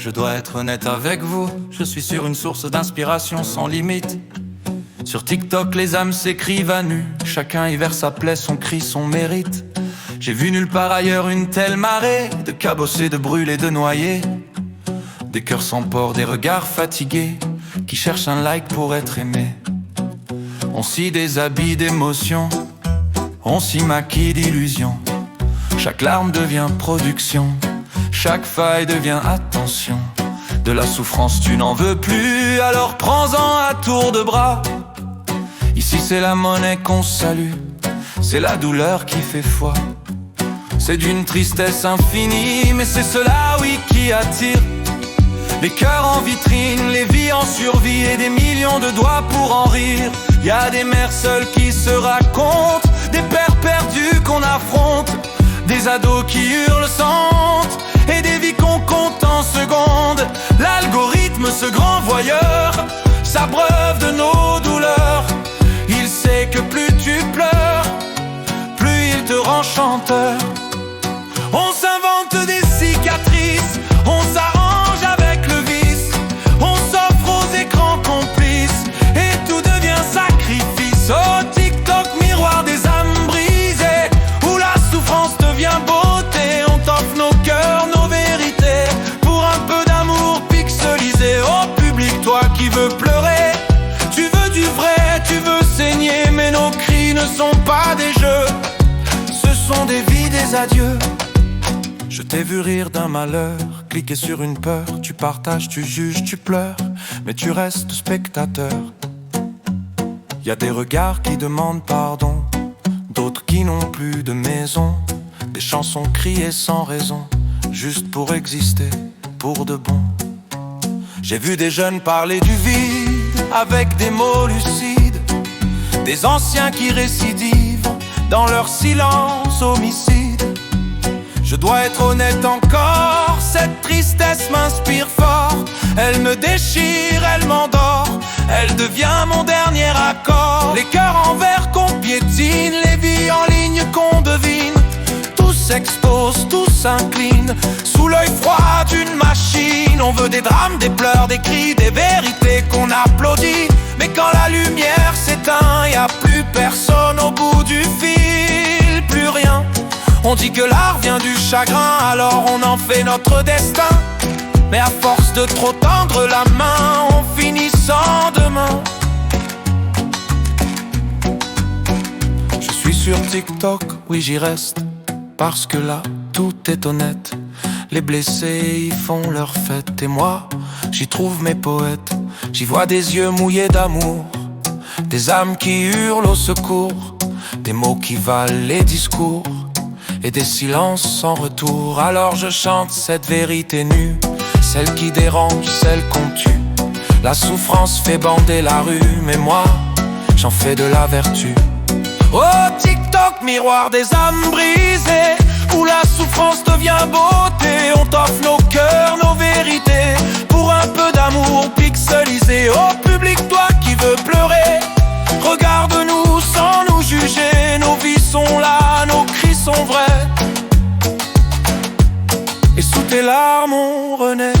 Je dois être honnête avec vous, je suis sur une source d'inspiration sans limite. Sur TikTok, les âmes s'écrivent à nu, chacun y verse sa plaie, son cri, son mérite. J'ai vu nulle part ailleurs une telle marée de cabossés, de brûlés, de noyés. Des cœurs sans port, des regards fatigués qui cherchent un like pour être aimé. On s'y déshabille d'émotions, on s'y maquille d'illusions. Chaque larme devient production, chaque faille devient attention. De la souffrance tu n'en veux plus, alors prends-en à tour de bras. Ici c'est la monnaie qu'on salue, c'est la douleur qui fait foi. C'est d'une tristesse infinie, mais c'est cela, oui, qui attire. Les cœurs en vitrine, les vies en survie et des millions de doigts pour en rire. Y a des mères seules qui se racontent, des pères perdus qu'on affronte, des ados qui hurlent, sentent, et des vies qu'on compte en secondes. L'algorithme, ce grand voyeur, s'abreuve de nos douleurs. Il sait que plus tu pleures, plus il te rend chanteur. On s'invente des cicatrices, on s'arrange avec le vice, on s'offre aux écrans complices, et tout devient sacrifice. Oh TikTok, miroir des âmes brisées, où la souffrance devient beauté. On t'offre nos cœurs, nos vérités, pour un peu d'amour pixelisé. Oh public, toi qui veux pleurer, tu veux du vrai, tu veux saigner, mais nos cris ne sont pas des jeux, ce sont des vies, des adieux. Je t'ai vu rire d'un malheur, cliquer sur une peur. Tu partages, tu juges, tu pleures, mais tu restes spectateur. Y a des regards qui demandent pardon, d'autres qui n'ont plus de maison. Des chansons criées sans raison, juste pour exister, pour de bon. J'ai vu des jeunes parler du vide, avec des mots lucides. Des anciens qui récidivent, dans leur silence homicide. Je dois être honnête encore, cette tristesse m'inspire fort. Elle me déchire, elle m'endort, elle devient mon dernier accord. Les cœurs en verre qu'on piétine, les vies en ligne qu'on devine. Tout s'expose, tout s'incline, sous l'œil froid d'une machine. On veut des drames, des pleurs, des cris, des vérités qu'on applaudit. Mais quand la lumière s'éteint, y a plus personne au bout du fil, plus rien. On dit que l'art vient du chagrin, alors on en fait notre destin. Mais à force de trop tendre la main, on finit sans demain. Je suis sur TikTok, oui j'y reste, parce que là tout est honnête. Les blessés y font leur fête, et moi j'y trouve mes poètes. J'y vois des yeux mouillés d'amour, des âmes qui hurlent au secours, des mots qui valent les discours, et des silences sans retour. Alors je chante cette vérité nue, celle qui dérange, celle qu'on tue. La souffrance fait bander la rue, mais moi, j'en fais de la vertu. Oh TikTok, miroir des âmes brisées, où la souffrance devient beauté. On t'offre nos cœurs, nos vérités, pour un peu d'amour pixelisé. Oh public, toi qui veux pleurer, regarde-nous sans nous juger. Nos vies sont là, nos cris sont vrais, et sous tes larmes on renaît.